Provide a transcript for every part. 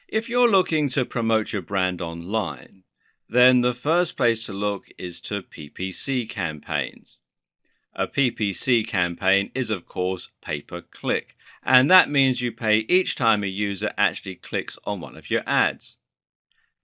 If you're looking to promote your brand online, then the first place to look is to PPC campaigns. A PPC campaign is, of course, pay-per-click, and that means you pay each time a user actually clicks on one of your ads.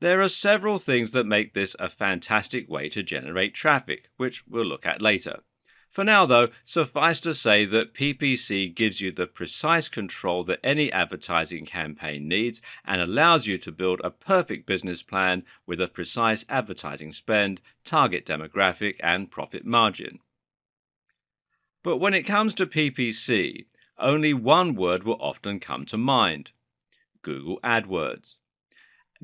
There are several things that make this a fantastic way to generate traffic, which we'll look at later. For now, though, suffice to say that PPC gives you the precise control that any advertising campaign needs and allows you to build a perfect business plan with a precise advertising spend, target demographic, and profit margin. But when it comes to PPC, only one word will often come to mind: Google AdWords.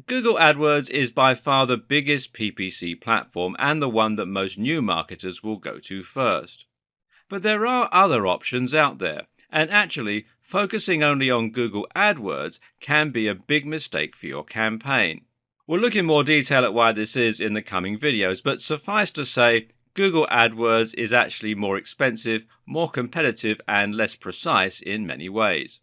Google AdWords is by far the biggest PPC platform and the one that most new marketers will go to first. But there are other options out there, and actually, focusing only on Google AdWords can be a big mistake for your campaign. We'll look in more detail at why this is in the coming videos, but suffice to say, Google AdWords is actually more expensive, more competitive, and less precise in many ways.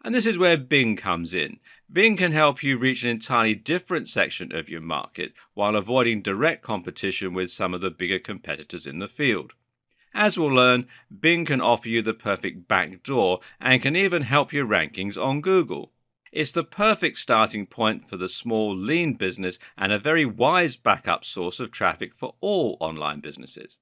And this is where Bing comes in. Bing can help you reach an entirely different section of your market while avoiding direct competition with some of the bigger competitors in the field. As we'll learn, Bing can offer you the perfect backdoor and can even help your rankings on Google. It's the perfect starting point for the small, lean business and a very wise backup source of traffic for all online businesses.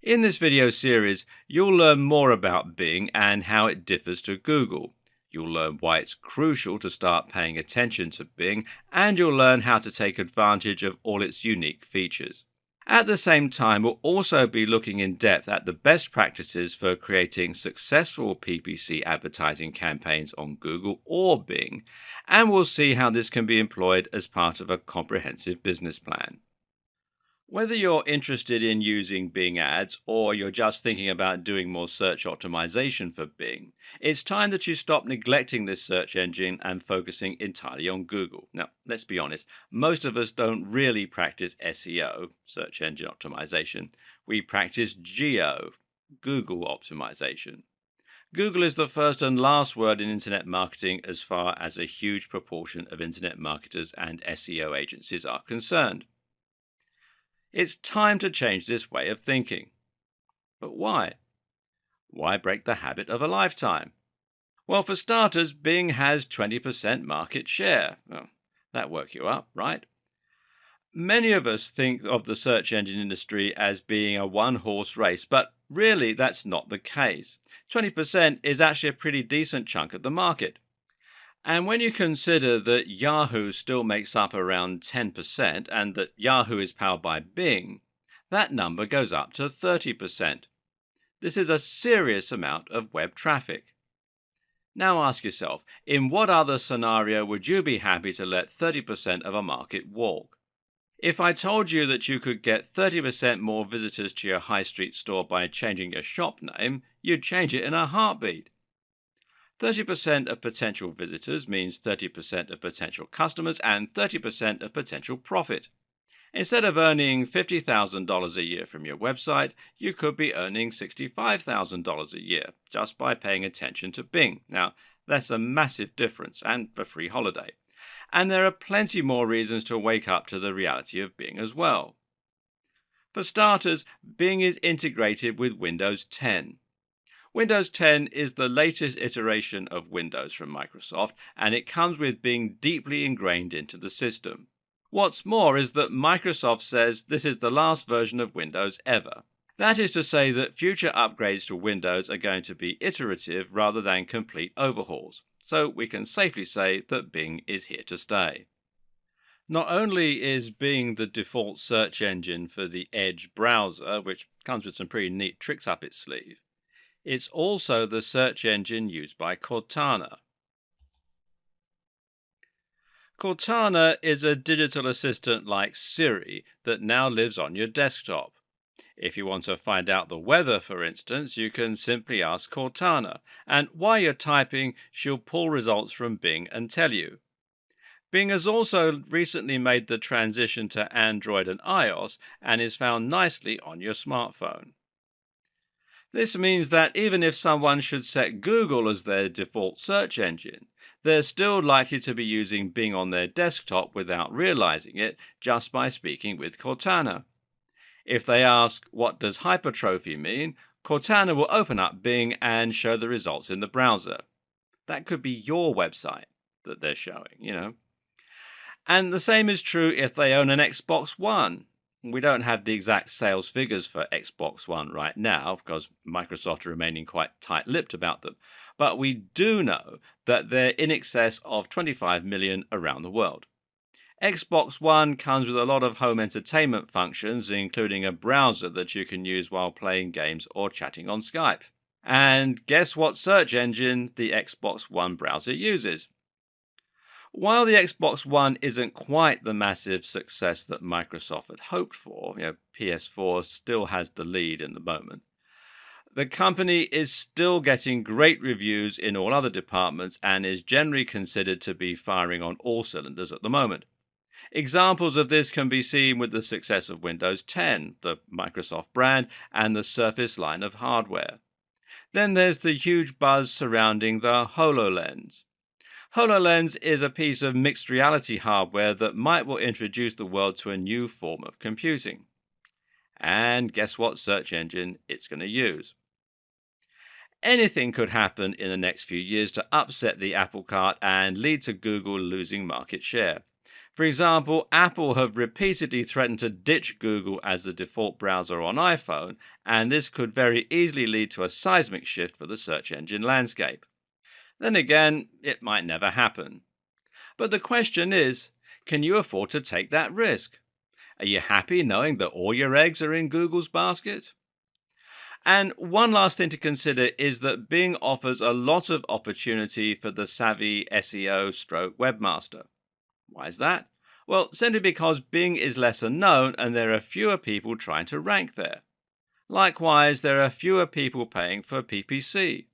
In this video series, you'll learn more about Bing and how it differs to Google. You'll learn why it's crucial to start paying attention to Bing, and you'll learn how to take advantage of all its unique features. At the same time, we'll also be looking in depth at the best practices for creating successful PPC advertising campaigns on Google or Bing, and we'll see how this can be employed as part of a comprehensive business plan. Whether you're interested in using Bing ads or you're just thinking about doing more search optimization for Bing, it's time that you stop neglecting this search engine and focusing entirely on Google. Now, let's be honest, most of us don't really practice SEO, search engine optimization. We practice GEO, Google optimization. Google is the first and last word in internet marketing as far as a huge proportion of internet marketers and SEO agencies are concerned. It's time to change this way of thinking. But why? Why break the habit of a lifetime? Well, for starters, Bing has 20% market share. Well, that woke you up, right? Many of us think of the search engine industry as being a one-horse race, but really that's not the case. 20% is actually a pretty decent chunk of the market. And when you consider that Yahoo still makes up around 10% and that Yahoo is powered by Bing, that number goes up to 30%. This is a serious amount of web traffic. Now ask yourself, in what other scenario would you be happy to let 30% of a market walk? If I told you that you could get 30% more visitors to your high street store by changing your shop name, you'd change it in a heartbeat. 30% of potential visitors means 30% of potential customers and 30% of potential profit. Instead of earning $50,000 a year from your website, you could be earning $65,000 a year just by paying attention to Bing. Now, that's a massive difference and a free holiday. And there are plenty more reasons to wake up to the reality of Bing as well. For starters, Bing is integrated with Windows 10. Windows 10 is the latest iteration of Windows from Microsoft, and it comes with being deeply ingrained into the system. What's more is that Microsoft says this is the last version of Windows ever. That is to say that future upgrades to Windows are going to be iterative rather than complete overhauls. So we can safely say that Bing is here to stay. Not only is Bing the default search engine for the Edge browser, which comes with some pretty neat tricks up its sleeve, it's also the search engine used by Cortana. Cortana is a digital assistant like Siri that now lives on your desktop. If you want to find out the weather, for instance, you can simply ask Cortana, and while you're typing, she'll pull results from Bing and tell you. Bing has also recently made the transition to Android and iOS and is found nicely on your smartphone. This means that even if someone should set Google as their default search engine, they're still likely to be using Bing on their desktop without realizing it just by speaking with Cortana. If they ask, what does hypertrophy mean? Cortana will open up Bing and show the results in the browser. That could be your website that they're showing. And the same is true if they own an Xbox One. We don't have the exact sales figures for Xbox One right now because Microsoft are remaining quite tight lipped about them. But we do know that they're in excess of 25 million around the world. Xbox One comes with a lot of home entertainment functions, including a browser that you can use while playing games or chatting on Skype. And guess what search engine the Xbox One browser uses? While the Xbox One isn't quite the massive success that Microsoft had hoped for, PS4 still has the lead in the moment. The company is still getting great reviews in all other departments and is generally considered to be firing on all cylinders at the moment. Examples of this can be seen with the success of Windows 10, the Microsoft brand, and the Surface line of hardware. Then there's the huge buzz surrounding the HoloLens. HoloLens is a piece of mixed reality hardware that might well introduce the world to a new form of computing. And guess what search engine it's going to use? Anything could happen in the next few years to upset the apple cart and lead to Google losing market share. For example, Apple have repeatedly threatened to ditch Google as the default browser on iPhone, and this could very easily lead to a seismic shift for the search engine landscape. Then again, it might never happen. But the question is, can you afford to take that risk? Are you happy knowing that all your eggs are in Google's basket? And one last thing to consider is that Bing offers a lot of opportunity for the savvy SEO stroke webmaster. Why is that? Well, simply because Bing is lesser known and there are fewer people trying to rank there. Likewise, there are fewer people paying for PPC.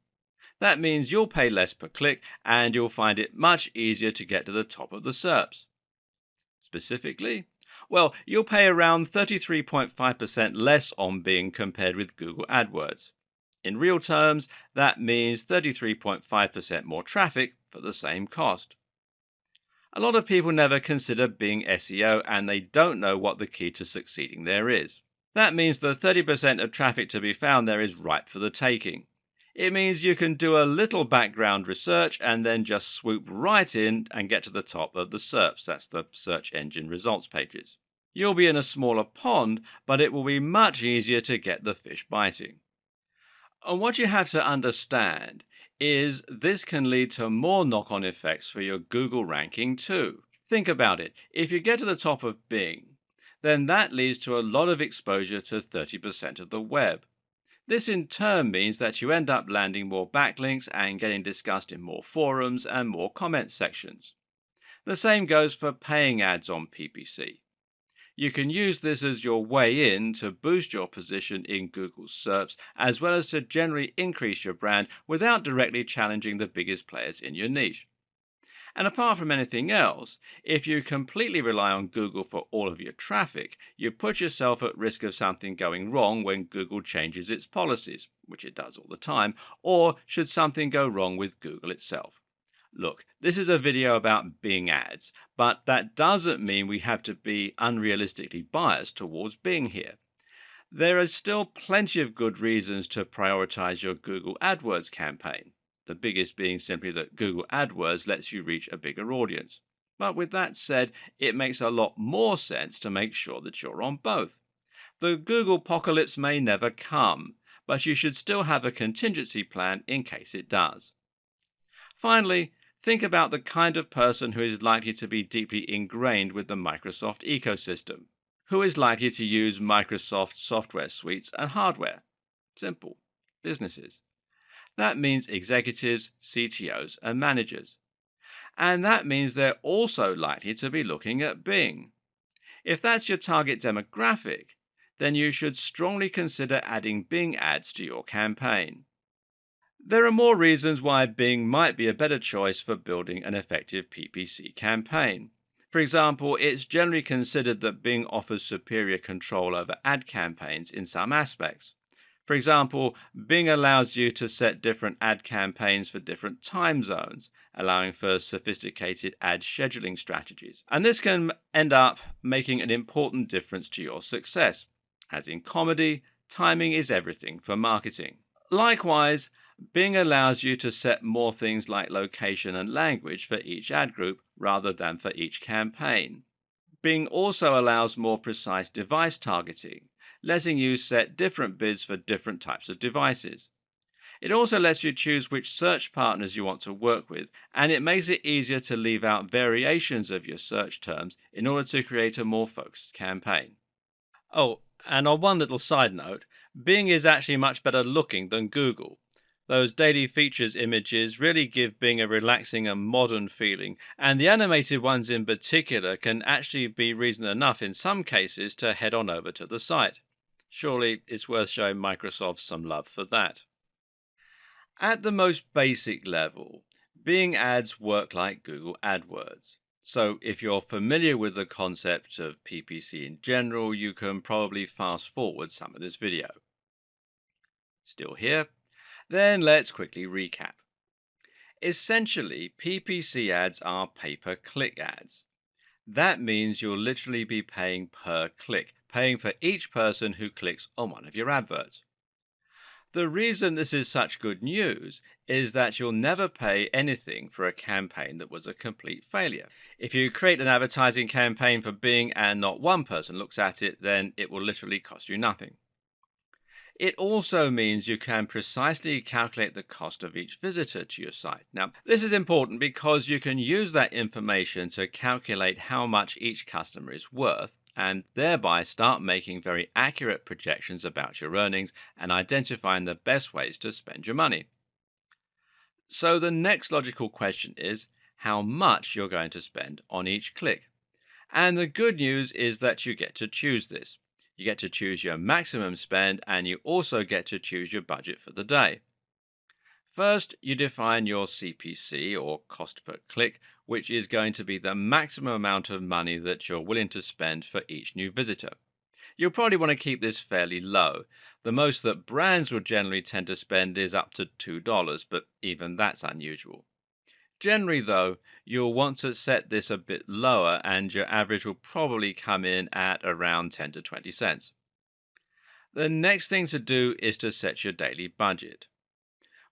That means you'll pay less per click and you'll find it much easier to get to the top of the SERPs. Specifically, well, you'll pay around 33.5% less on Bing compared with Google AdWords. In real terms, that means 33.5% more traffic for the same cost. A lot of people never consider Bing SEO and they don't know what the key to succeeding there is. That means the 30% of traffic to be found there is ripe for the taking. It means you can do a little background research and then just swoop right in and get to the top of the SERPs, that's the search engine results pages. You'll be in a smaller pond, but it will be much easier to get the fish biting. And what you have to understand is this can lead to more knock-on effects for your Google ranking too. Think about it. If you get to the top of Bing, then that leads to a lot of exposure to 30% of the web. This in turn means that you end up landing more backlinks and getting discussed in more forums and more comment sections. The same goes for paying ads on PPC. You can use this as your way in to boost your position in Google's SERPs, as well as to generally increase your brand without directly challenging the biggest players in your niche. And apart from anything else, if you completely rely on Google for all of your traffic, you put yourself at risk of something going wrong when Google changes its policies, which it does all the time, or should something go wrong with Google itself. Look, this is a video about Bing ads, but that doesn't mean we have to be unrealistically biased towards Bing here. There are still plenty of good reasons to prioritize your Google AdWords campaign, the biggest being simply that Google AdWords lets you reach a bigger audience. But with that said, it makes a lot more sense to make sure that you're on both. The Google apocalypse may never come, but you should still have a contingency plan in case it does. Finally, think about the kind of person who is likely to be deeply ingrained with the Microsoft ecosystem, who is likely to use Microsoft software suites and hardware. Simple. Businesses. That means executives, CTOs, and managers. And that means they're also likely to be looking at Bing. If that's your target demographic, then you should strongly consider adding Bing ads to your campaign. There are more reasons why Bing might be a better choice for building an effective PPC campaign. For example, it's generally considered that Bing offers superior control over ad campaigns in some aspects. For example, Bing allows you to set different ad campaigns for different time zones, allowing for sophisticated ad scheduling strategies. And this can end up making an important difference to your success. As in comedy, timing is everything for marketing. Likewise, Bing allows you to set more things like location and language for each ad group rather than for each campaign. Bing also allows more precise device targeting, letting you set different bids for different types of devices. It also lets you choose which search partners you want to work with, and it makes it easier to leave out variations of your search terms in order to create a more focused campaign. Oh, and on one little side note, Bing is actually much better looking than Google. Those daily features images really give Bing a relaxing and modern feeling, and the animated ones in particular can actually be reason enough in some cases to head on over to the site. Surely it's worth showing Microsoft some love for that. At the most basic level, Bing ads work like Google AdWords. So if you're familiar with the concept of PPC in general, you can probably fast forward some of this video. Still here? Then let's quickly recap. Essentially, PPC ads are pay-per-click ads. That means you'll literally be paying per click, paying for each person who clicks on one of your adverts. The reason this is such good news is that you'll never pay anything for a campaign that was a complete failure. If you create an advertising campaign for Bing and not one person looks at it, then it will literally cost you nothing. It also means you can precisely calculate the cost of each visitor to your site. Now, this is important because you can use that information to calculate how much each customer is worth and thereby start making very accurate projections about your earnings and identifying the best ways to spend your money. So the next logical question is how much you're going to spend on each click. And the good news is that you get to choose this. You get to choose your maximum spend and you also get to choose your budget for the day. First, you define your CPC or cost per click, which is going to be the maximum amount of money that you're willing to spend for each new visitor. You'll probably want to keep this fairly low. The most that brands will generally tend to spend is up to $2, but even that's unusual. Generally, though, you'll want to set this a bit lower and your average will probably come in at around 10 to 20 cents. The next thing to do is to set your daily budget.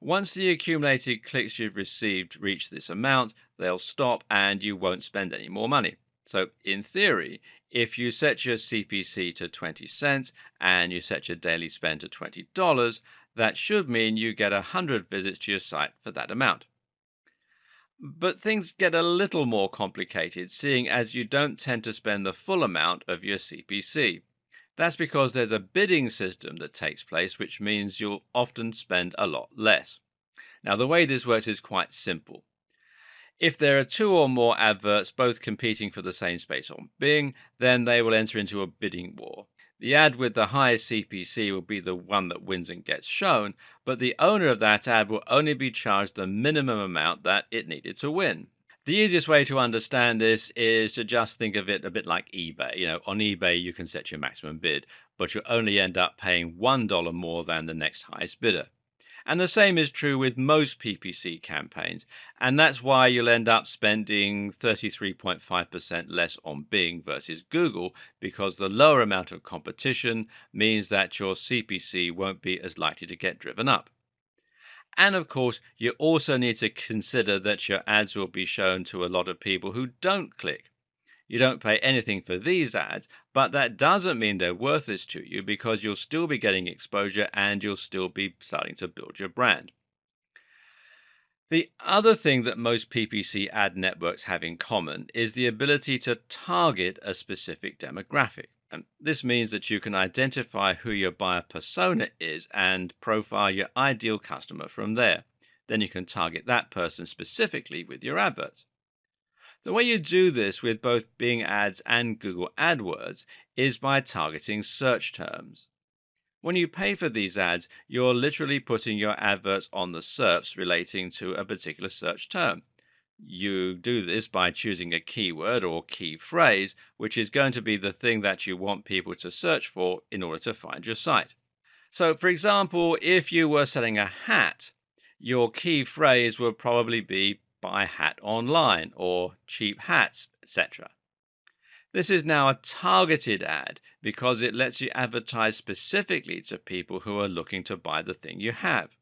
Once the accumulated clicks you've received reach this amount, they'll stop and you won't spend any more money. So, in theory, if you set your CPC to 20 cents and you set your daily spend to $20, that should mean you get 100 visits to your site for that amount. But things get a little more complicated, seeing as you don't tend to spend the full amount of your CPC. That's because there's a bidding system that takes place, which means you'll often spend a lot less. Now, the way this works is quite simple. If there are two or more adverts both competing for the same space on Bing, then they will enter into a bidding war. The ad with the highest CPC will be the one that wins and gets shown, but the owner of that ad will only be charged the minimum amount that it needed to win. The easiest way to understand this is to just think of it a bit like eBay. On eBay you can set your maximum bid, but you'll only end up paying $1 more than the next highest bidder. And the same is true with most PPC campaigns, and that's why you'll end up spending 33.5% less on Bing versus Google, because the lower amount of competition means that your CPC won't be as likely to get driven up. And of course, you also need to consider that your ads will be shown to a lot of people who don't click. You don't pay anything for these ads, but that doesn't mean they're worthless to you because you'll still be getting exposure and you'll still be starting to build your brand. The other thing that most PPC ad networks have in common is the ability to target a specific demographic. And this means that you can identify who your buyer persona is and profile your ideal customer from there. Then you can target that person specifically with your adverts. The way you do this with both Bing ads and Google AdWords is by targeting search terms. When you pay for these ads, you're literally putting your adverts on the SERPs relating to a particular search term. You do this by choosing a keyword or key phrase, which is going to be the thing that you want people to search for in order to find your site. So, for example, if you were selling a hat, your key phrase would probably be buy hat online or cheap hats, etc. This is now a targeted ad because it lets you advertise specifically to people who are looking to buy the thing you have.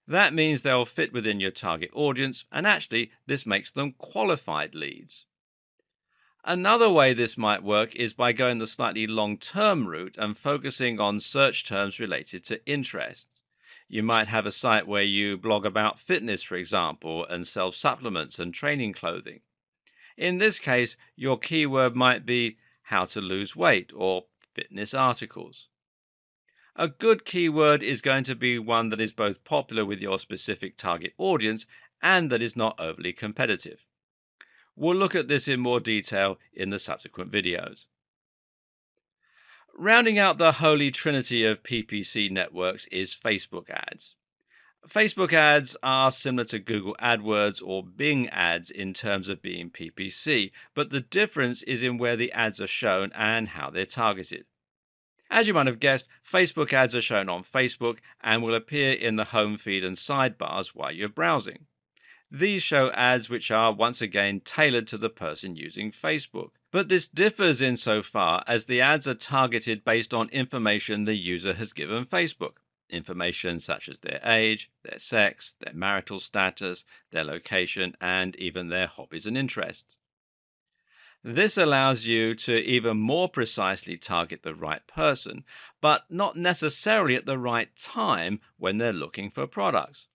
That means they'll fit within your target audience, and actually, this makes them qualified leads. Another way this might work is by going the slightly long term route and focusing on search terms related to interests. You might have a site where you blog about fitness, for example, and sell supplements and training clothing. In this case, your keyword might be how to lose weight or fitness articles. A good keyword is going to be one that is both popular with your specific target audience and that is not overly competitive. We'll look at this in more detail in the subsequent videos. Rounding out the holy trinity of PPC networks is Facebook ads. Facebook ads are similar to Google AdWords or Bing ads in terms of being PPC, but the difference is in where the ads are shown and how they're targeted. As you might have guessed, Facebook ads are shown on Facebook and will appear in the home feed and sidebars while you're browsing. These show ads which are once again tailored to the person using Facebook. But this differs insofar as the ads are targeted based on information the user has given Facebook. Information such as their age, their sex, their marital status, their location, and even their hobbies and interests. This allows you to even more precisely target the right person, but not necessarily at the right time when they're looking for products.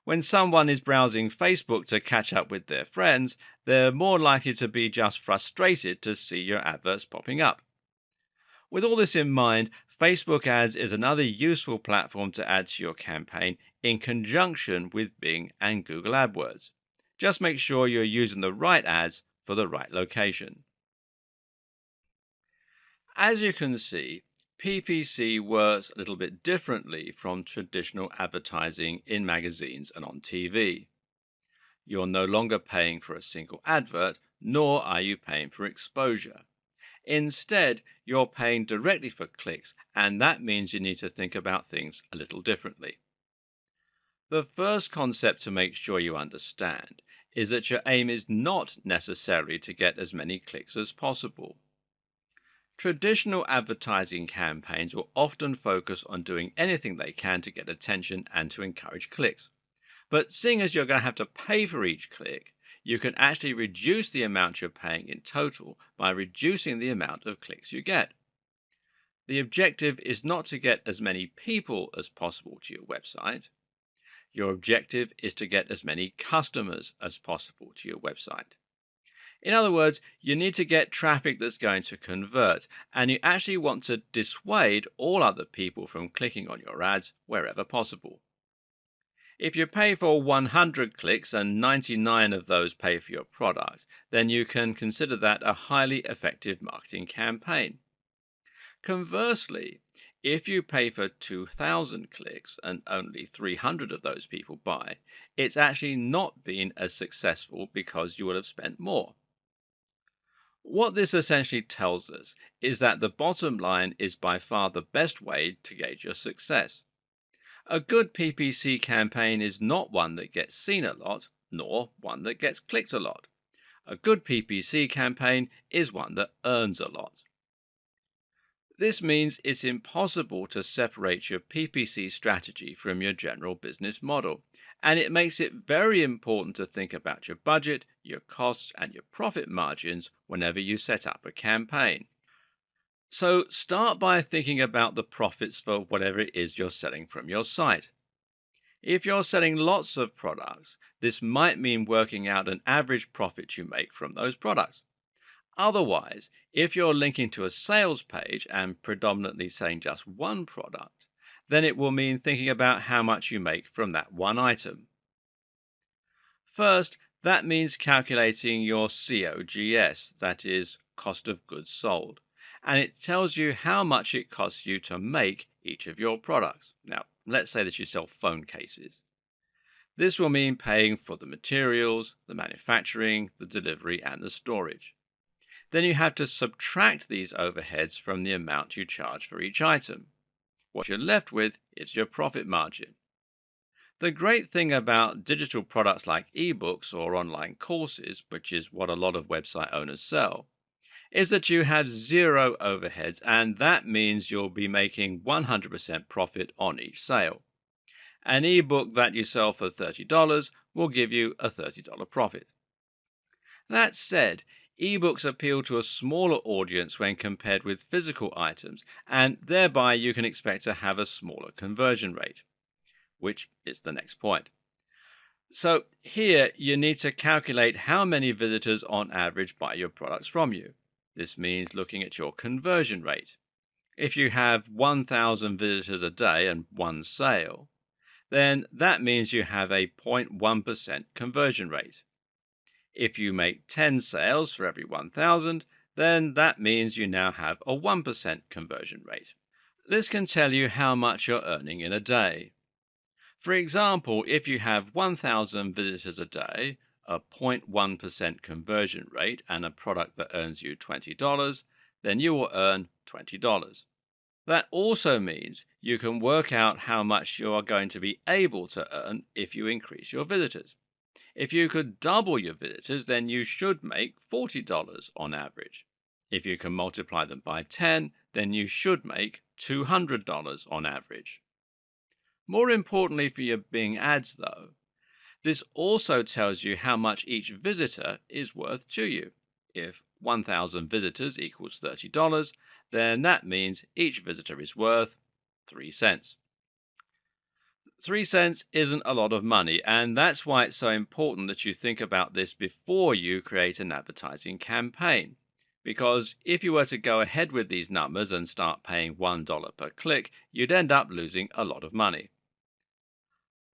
When someone is browsing Facebook to catch up with their friends, they're more likely to be just frustrated to see your adverts popping up. With all this in mind, Facebook ads is another useful platform to add to your campaign in conjunction with Bing and Google AdWords. Just make sure you're using the right ads for the right location. As you can see, PPC works a little bit differently from traditional advertising in magazines and on TV. You're no longer paying for a single advert, nor are you paying for exposure. Instead, you're paying directly for clicks, and that means you need to think about things a little differently. The first concept to make sure you understand is that your aim is not necessarily to get as many clicks as possible. Traditional advertising campaigns will often focus on doing anything they can to get attention and to encourage clicks. But seeing as you're going to have to pay for each click, you can actually reduce the amount you're paying in total by reducing the amount of clicks you get. The objective is not to get as many people as possible to your website. Your objective is to get as many customers as possible to your website. In other words, you need to get traffic that's going to convert, and you actually want to dissuade all other people from clicking on your ads wherever possible. If you pay for 100 clicks and 99 of those pay for your product, then you can consider that a highly effective marketing campaign. Conversely, if you pay for 2,000 clicks and only 300 of those people buy, it's actually not been as successful because you will have spent more. What this essentially tells us is that the bottom line is by far the best way to gauge your success. A good PPC campaign is not one that gets seen a lot, nor one that gets clicked a lot. A good PPC campaign is one that earns a lot. This means it's impossible to separate your PPC strategy from your general business model, and it makes it very important to think about your budget, your costs, and your profit margins whenever you set up a campaign. So start by thinking about the profits for whatever it is you're selling from your site. If you're selling lots of products, this might mean working out an average profit you make from those products. Otherwise, if you're linking to a sales page and predominantly selling just one product, then it will mean thinking about how much you make from that one item. First, that means calculating your COGS, that is, cost of goods sold, and it tells you how much it costs you to make each of your products. Now, let's say that you sell phone cases. This will mean paying for the materials, the manufacturing, the delivery, and the storage. Then you have to subtract these overheads from the amount you charge for each item. What you're left with is your profit margin. The great thing about digital products like ebooks or online courses, which is what a lot of website owners sell, is that you have zero overheads, and that means you'll be making 100% profit on each sale. An ebook that you sell for $30 will give you a $30 profit. That said, ebooks appeal to a smaller audience when compared with physical items, and thereby you can expect to have a smaller conversion rate, which is the next point. So here you need to calculate how many visitors on average buy your products from you. This means looking at your conversion rate. If you have 1,000 visitors a day and one sale, then that means you have a 0.1% conversion rate. If you make 10 sales for every 1,000, then that means you now have a 1% conversion rate. This can tell you how much you're earning in a day. For example, if you have 1,000 visitors a day, a 0.1% conversion rate, and a product that earns you $20, then you will earn $20. That also means you can work out how much you are going to be able to earn if you increase your visitors. If you could double your visitors, then you should make $40 on average. If you can multiply them by 10, then you should make $200 on average. More importantly for your Bing ads, though, this also tells you how much each visitor is worth to you. If 1,000 visitors equals $30, then that means each visitor is worth 3 cents. 3 cents isn't a lot of money, and that's why it's so important that you think about this before you create an advertising campaign. Because if you were to go ahead with these numbers and start paying $1 per click, you'd end up losing a lot of money.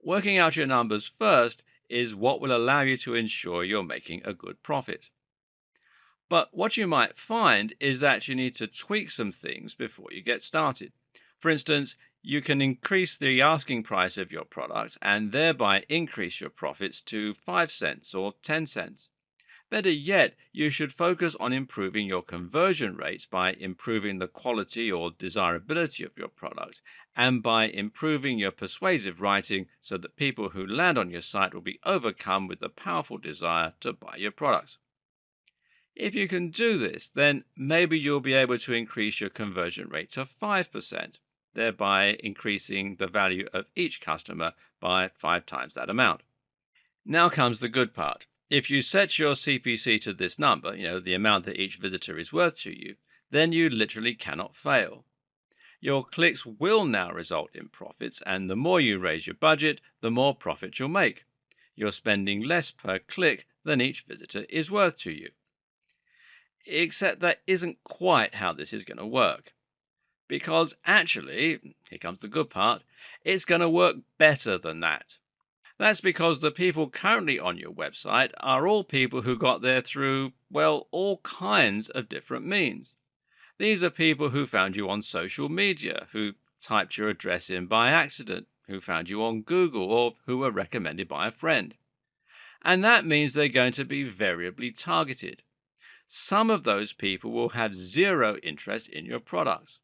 Working out your numbers first is what will allow you to ensure you're making a good profit. But what you might find is that you need to tweak some things before you get started. For instance, you can increase the asking price of your product and thereby increase your profits to 5 cents or 10 cents. Better yet, you should focus on improving your conversion rates by improving the quality or desirability of your product and by improving your persuasive writing so that people who land on your site will be overcome with the powerful desire to buy your products. If you can do this, then maybe you'll be able to increase your conversion rate to 5%, thereby increasing the value of each customer by 5 times that amount. Now comes the good part. If you set your CPC to this number, the amount that each visitor is worth to you, then you literally cannot fail. Your clicks will now result in profits, and the more you raise your budget, the more profit you'll make. You're spending less per click than each visitor is worth to you. Except that isn't quite how this is going to work. Because actually, here comes the good part, it's going to work better than that. That's because the people currently on your website are all people who got there through, well, all kinds of different means. These are people who found you on social media, who typed your address in by accident, who found you on Google, or who were recommended by a friend. And that means they're going to be variably targeted. Some of those people will have zero interest in your products.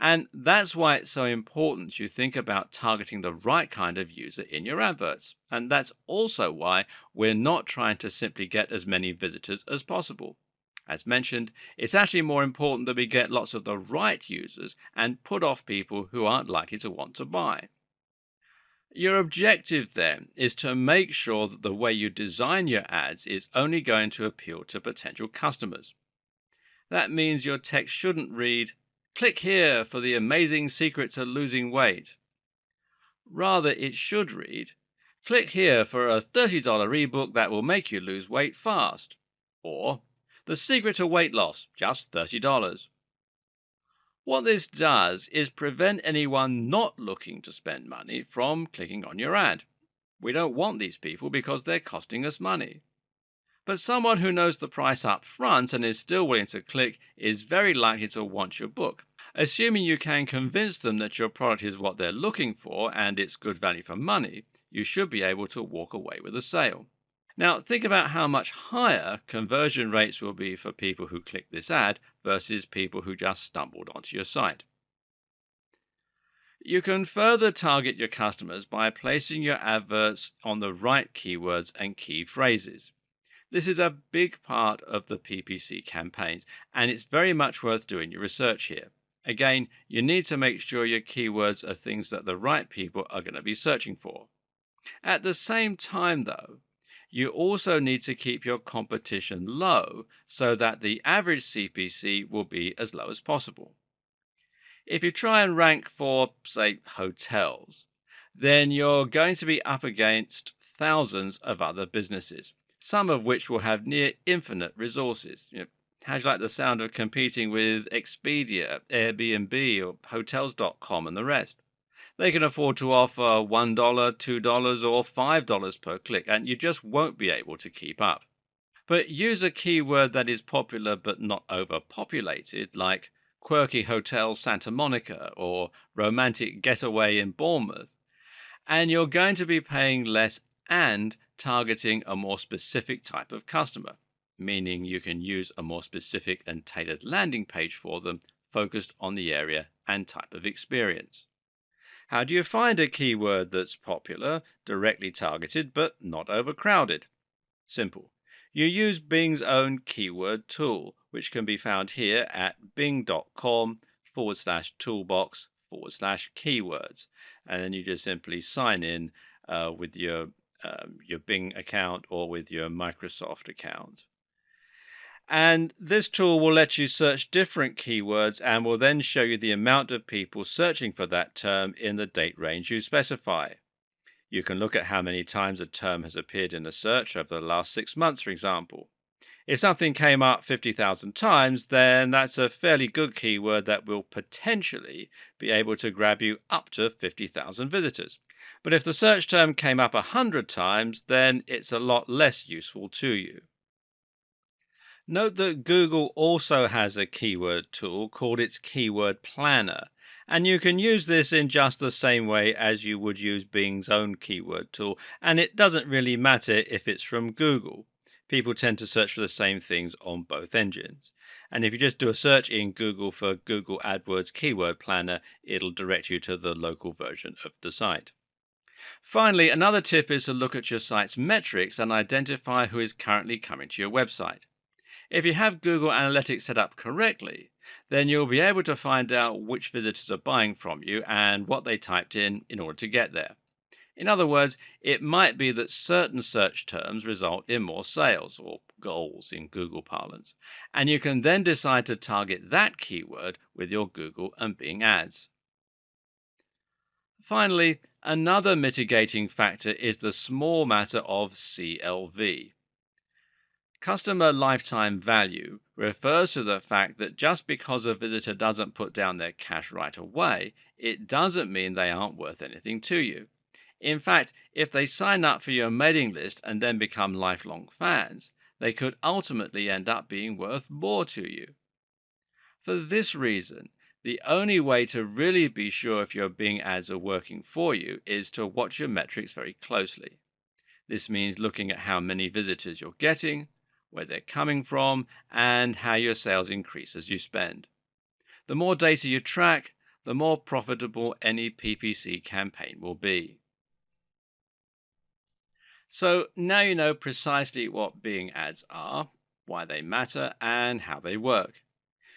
And that's why it's so important you think about targeting the right kind of user in your adverts. And that's also why we're not trying to simply get as many visitors as possible. As mentioned, it's actually more important that we get lots of the right users and put off people who aren't likely to want to buy. Your objective then is to make sure that the way you design your ads is only going to appeal to potential customers. That means your text shouldn't read, "Click here for the amazing secret to losing weight." Rather, it should read, "Click here for a $30 ebook that will make you lose weight fast." Or, "The secret to weight loss, just $30. What this does is prevent anyone not looking to spend money from clicking on your ad. We don't want these people because they're costing us money. But someone who knows the price up front and is still willing to click is very likely to want your book. Assuming you can convince them that your product is what they're looking for and it's good value for money, you should be able to walk away with a sale. Now, think about how much higher conversion rates will be for people who click this ad versus people who just stumbled onto your site. You can further target your customers by placing your adverts on the right keywords and key phrases. This is a big part of the PPC campaigns, and it's very much worth doing your research here. Again, you need to make sure your keywords are things that the right people are going to be searching for. At the same time, though, you also need to keep your competition low so that the average CPC will be as low as possible. If you try and rank for, say, hotels, then you're going to be up against thousands of other businesses, some of which will have near infinite resources. How do you like the sound of competing with Expedia, Airbnb, or Hotels.com and the rest? They can afford to offer $1, $2, or $5 per click, and you just won't be able to keep up. But use a keyword that is popular but not overpopulated, like quirky hotel Santa Monica or romantic getaway in Bournemouth, and you're going to be paying less and targeting a more specific type of customer, meaning you can use a more specific and tailored landing page for them focused on the area and type of experience. How do you find a keyword that's popular, directly targeted, but not overcrowded? Simple. You use Bing's own keyword tool, which can be found here at bing.com/toolbox/keywords. And then you just simply sign in with your Bing account or with your Microsoft account. And this tool will let you search different keywords and will then show you the amount of people searching for that term in the date range you specify. You can look at how many times a term has appeared in a search over the last 6 months, for example. If something came up 50,000 times, then that's a fairly good keyword that will potentially be able to grab you up to 50,000 visitors. But if the search term came up 100 times, then it's a lot less useful to you. Note that Google also has a keyword tool called its Keyword Planner, and you can use this in just the same way as you would use Bing's own keyword tool, and it doesn't really matter if it's from Google. People tend to search for the same things on both engines. And if you just do a search in Google for Google AdWords Keyword Planner, it'll direct you to the local version of the site. Finally, another tip is to look at your site's metrics and identify who is currently coming to your website. If you have Google Analytics set up correctly, then you'll be able to find out which visitors are buying from you and what they typed in order to get there. In other words, it might be that certain search terms result in more sales, or goals in Google parlance, and you can then decide to target that keyword with your Google and Bing ads. Finally, another mitigating factor is the small matter of CLV. Customer lifetime value refers to the fact that just because a visitor doesn't put down their cash right away, it doesn't mean they aren't worth anything to you. In fact, if they sign up for your mailing list and then become lifelong fans, they could ultimately end up being worth more to you. For this reason, the only way to really be sure if your Bing ads are working for you is to watch your metrics very closely. This means looking at how many visitors you're getting, where they're coming from, and how your sales increase as you spend. The more data you track, the more profitable any PPC campaign will be. So now you know precisely what Bing ads are, why they matter, and how they work.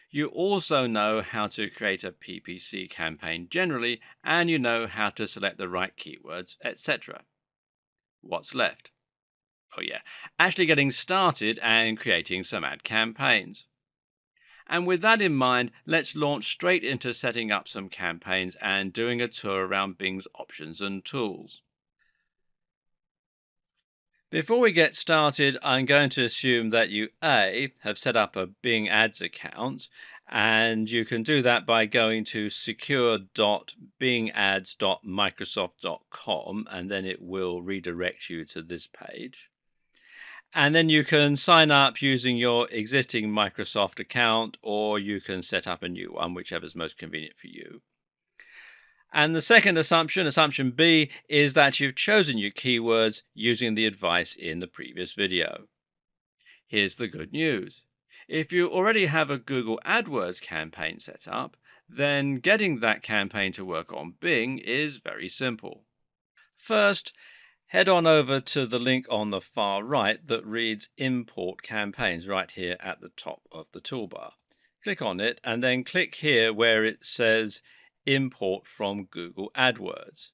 You also know how to create a PPC campaign generally, and you know how to select the right keywords, etc. What's left? Oh yeah, actually getting started and creating some ad campaigns. And with that in mind, let's launch straight into setting up some campaigns and doing a tour around Bing's options and tools. Before we get started, I'm going to assume that you A, have set up a Bing Ads account, and you can do that by going to secure.bingads.microsoft.com, and then it will redirect you to this page. And then you can sign up using your existing Microsoft account, or you can set up a new one, whichever is most convenient for you. And the second assumption, assumption B, is that you've chosen your keywords using the advice in the previous video. Here's the good news. If you already have a Google AdWords campaign set up, then getting that campaign to work on Bing is very simple. First, head on over to the link on the far right that reads Import Campaigns right here at the top of the toolbar. Click on it and then click here where it says Import from Google AdWords.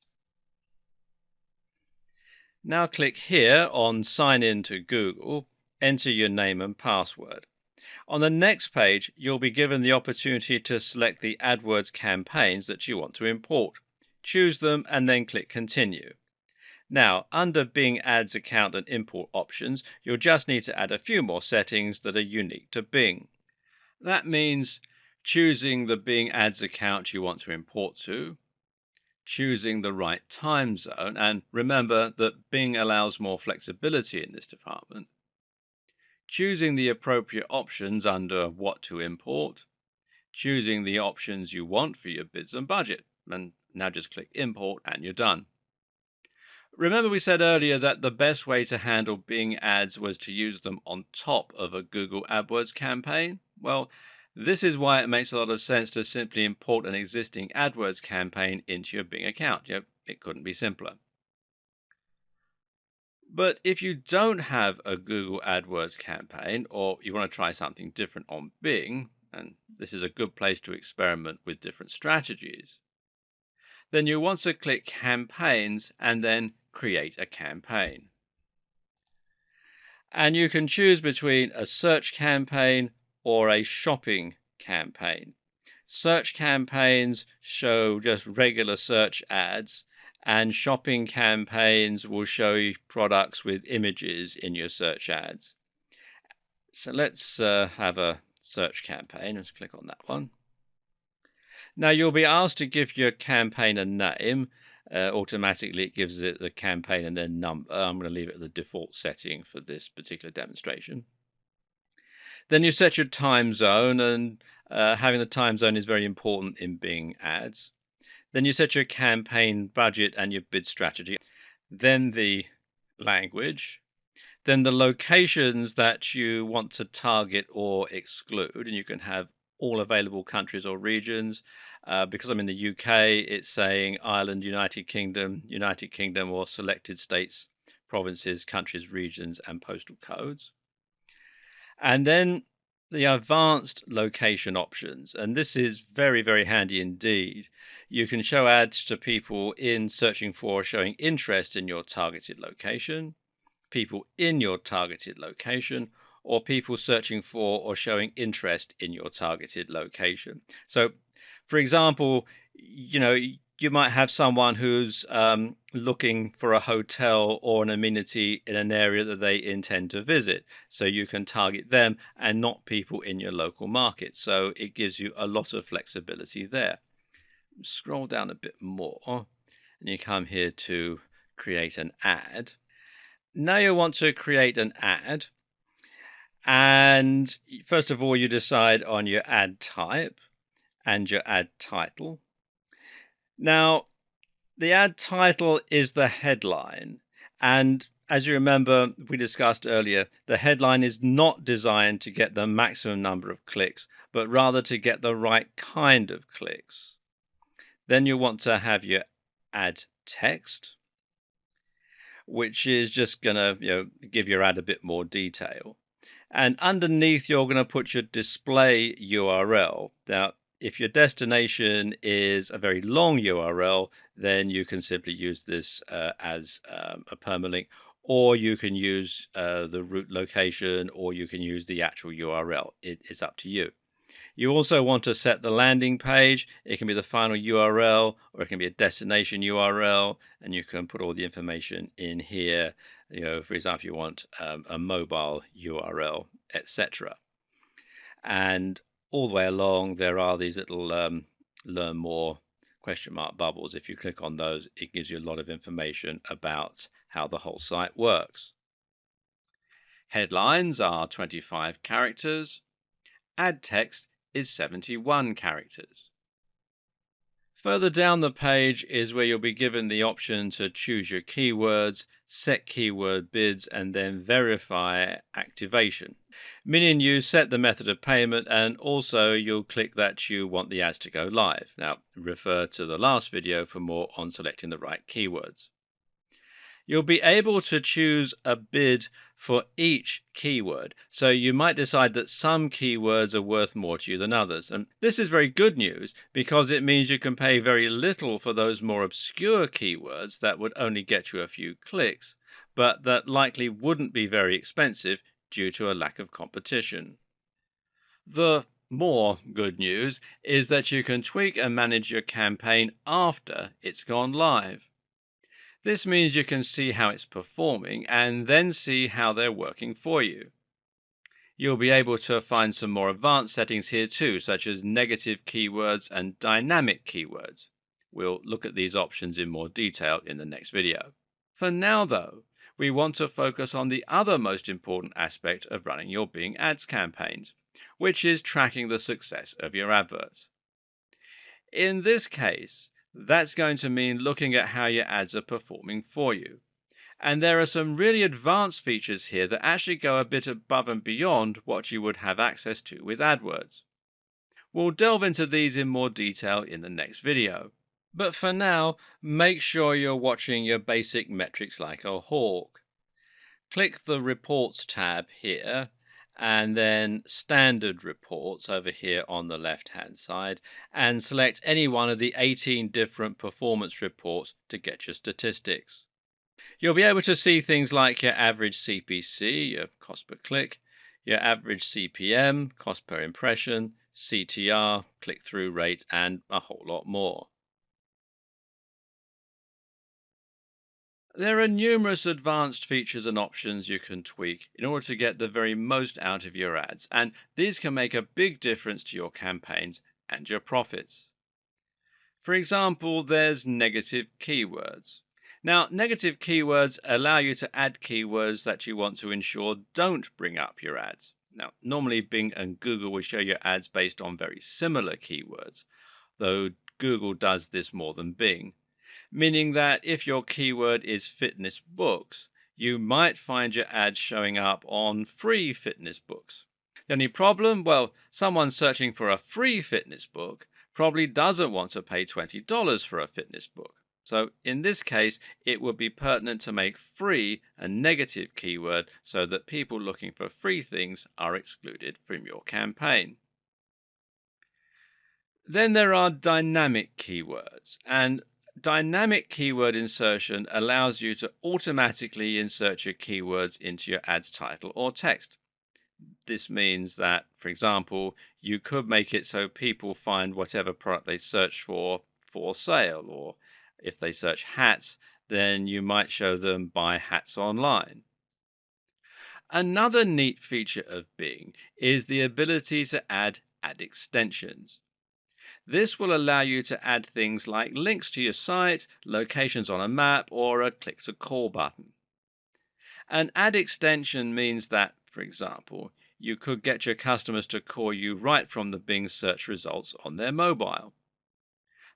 Now click here on Sign in to Google, enter your name and password. On the next page, you'll be given the opportunity to select the AdWords campaigns that you want to import. Choose them and then click Continue. Now, under Bing Ads account and import options, you'll just need to add a few more settings that are unique to Bing. That means choosing the Bing Ads account you want to import to, choosing the right time zone, and remember that Bing allows more flexibility in this department, choosing the appropriate options under what to import, choosing the options you want for your bids and budget, and now just click Import and you're done. Remember we said earlier that the best way to handle Bing ads was to use them on top of a Google AdWords campaign? Well, this is why it makes a lot of sense to simply import an existing AdWords campaign into your Bing account. It couldn't be simpler. But if you don't have a Google AdWords campaign or you want to try something different on Bing, and this is a good place to experiment with different strategies, then you want to click Campaigns and then Create a Campaign. And you can choose between a search campaign or a shopping campaign. Search campaigns show just regular search ads, and shopping campaigns will show you products with images in your search ads. So let's have a search campaign. Let's click on that one. Now you'll be asked to give your campaign a name. Automatically it gives it the campaign and then number. I'm going to leave it at the default setting for this particular demonstration. Then you set your time zone, and having the time zone is very important in Bing ads. Then you set your campaign budget and your bid strategy. Then the language. Then the locations that you want to target or exclude, and you can have all available countries or regions. Because I'm in the UK, it's saying Ireland, United Kingdom, or selected states, provinces, countries, regions, and postal codes. And then the advanced location options. And this is very, very handy indeed. You can show ads to people in searching for or showing interest in your targeted location, people in your targeted location, or people searching for or showing interest in your targeted location. So, for example, you might have someone who's looking for a hotel or an amenity in an area that they intend to visit. So you can target them and not people in your local market. So it gives you a lot of flexibility there. Scroll down a bit more and you come here to create an ad. Now you want to create an ad. And first of all, you decide on your ad type and your ad title. Now, the ad title is the headline. And as you remember, we discussed earlier, the headline is not designed to get the maximum number of clicks, but rather to get the right kind of clicks. Then you want to have your ad text, which is just going to give your ad a bit more detail. And underneath, you're going to put your display URL. Now, if your destination is a very long URL, then you can simply use this as a permalink, or you can use the root location, or you can use the actual URL. It's up to you. You also want to set the landing page. It can be the final URL, or it can be a destination URL, and you can put all the information in here. For example, you want a mobile URL, etc. And all the way along, there are these little learn more question mark bubbles. If you click on those, it gives you a lot of information about how the whole site works. Headlines are 25 characters. Ad text is 71 characters. Further down the page is where you'll be given the option to choose your keywords, set keyword bids, and then verify activation. meaning you set the method of payment and also you'll click that you want the ads to go live. Now, refer to the last video for more on selecting the right keywords. You'll be able to choose a bid for each keyword. So you might decide that some keywords are worth more to you than others. And this is very good news because it means you can pay very little for those more obscure keywords that would only get you a few clicks, but that likely wouldn't be very expensive due to a lack of competition. The more good news is that you can tweak and manage your campaign after it's gone live. This means you can see how it's performing and then see how they're working for you. You'll be able to find some more advanced settings here too, such as negative keywords and dynamic keywords. We'll look at these options in more detail in the next video. For now though, we want to focus on the other most important aspect of running your Bing Ads campaigns, which is tracking the success of your adverts. In this case, that's going to mean looking at how your ads are performing for you. And there are some really advanced features here that actually go a bit above and beyond what you would have access to with AdWords. We'll delve into these in more detail in the next video. But for now, make sure you're watching your basic metrics like a hawk. Click the Reports tab here, and then Standard Reports over here on the left-hand side, and select any one of the 18 different performance reports to get your statistics. You'll be able to see things like your average CPC, your cost per click, your average CPM, cost per impression, CTR, click-through rate, and a whole lot more. There are numerous advanced features and options you can tweak in order to get the very most out of your ads, and these can make a big difference to your campaigns and your profits. For example, there's negative keywords. Now, negative keywords allow you to add keywords that you want to ensure don't bring up your ads. Now, normally Bing and Google will show your ads based on very similar keywords, though Google does this more than Bing. Meaning that if your keyword is fitness books, you might find your ads showing up on free fitness books. The only problem? Well, someone searching for a free fitness book probably doesn't want to pay $20 for a fitness book. So in this case, it would be pertinent to make free a negative keyword so that people looking for free things are excluded from your campaign. Then there are dynamic keywords, and dynamic keyword insertion allows you to automatically insert your keywords into your ad's title or text. This means that, for example, you could make it so people find whatever product they search for sale, or if they search hats, then you might show them buy hats online. Another neat feature of Bing is the ability to add ad extensions. This will allow you to add things like links to your site, locations on a map, or a click to call button. An ad extension means that, for example, you could get your customers to call you right from the Bing search results on their mobile.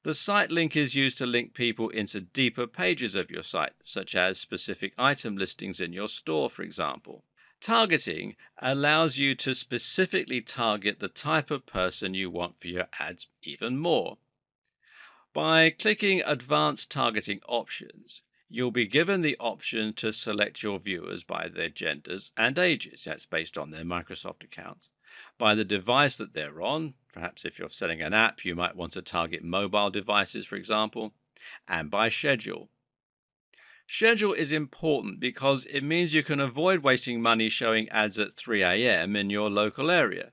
The site link is used to link people into deeper pages of your site, such as specific item listings in your store, for example. Targeting allows you to specifically target the type of person you want for your ads even more. By clicking Advanced Targeting Options, you'll be given the option to select your viewers by their genders and ages. That's based on their Microsoft accounts. By the device that they're on, perhaps if you're selling an app, you might want to target mobile devices, for example, and by schedule. Schedule is important because it means you can avoid wasting money showing ads at 3 a.m. in your local area.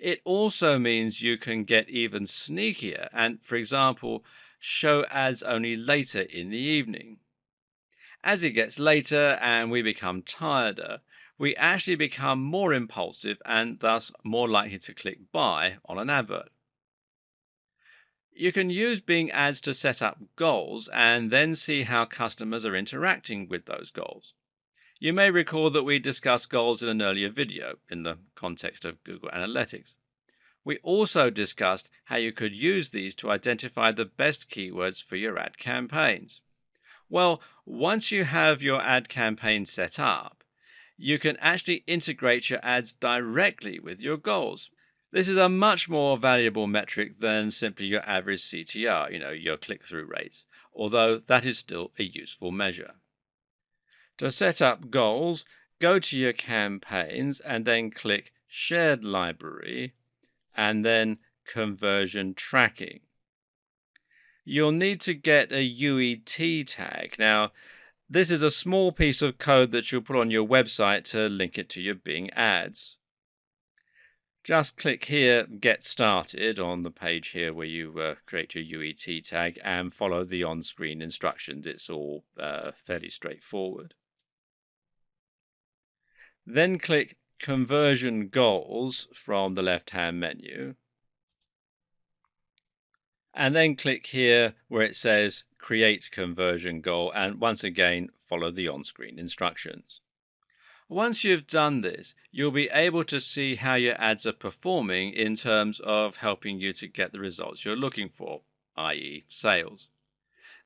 It also means you can get even sneakier and, for example, show ads only later in the evening. As it gets later and we become tireder, we actually become more impulsive and thus more likely to click buy on an advert. You can use Bing Ads to set up goals and then see how customers are interacting with those goals. You may recall that we discussed goals in an earlier video in the context of Google Analytics. We also discussed how you could use these to identify the best keywords for your ad campaigns. Well, once you have your ad campaign set up, you can actually integrate your ads directly with your goals. This is a much more valuable metric than simply your average CTR, your click through rates, although that is still a useful measure. To set up goals, go to your campaigns and then click Shared Library and then Conversion Tracking. You'll need to get a UET tag. Now, this is a small piece of code that you'll put on your website to link it to your Bing ads. Just click here, Get Started, on the page here where you create your UET tag and follow the on-screen instructions. It's all fairly straightforward. Then click Conversion Goals from the left-hand menu. And then click here where it says Create Conversion Goal, and once again, follow the on-screen instructions. Once you've done this, you'll be able to see how your ads are performing in terms of helping you to get the results you're looking for, i.e. sales.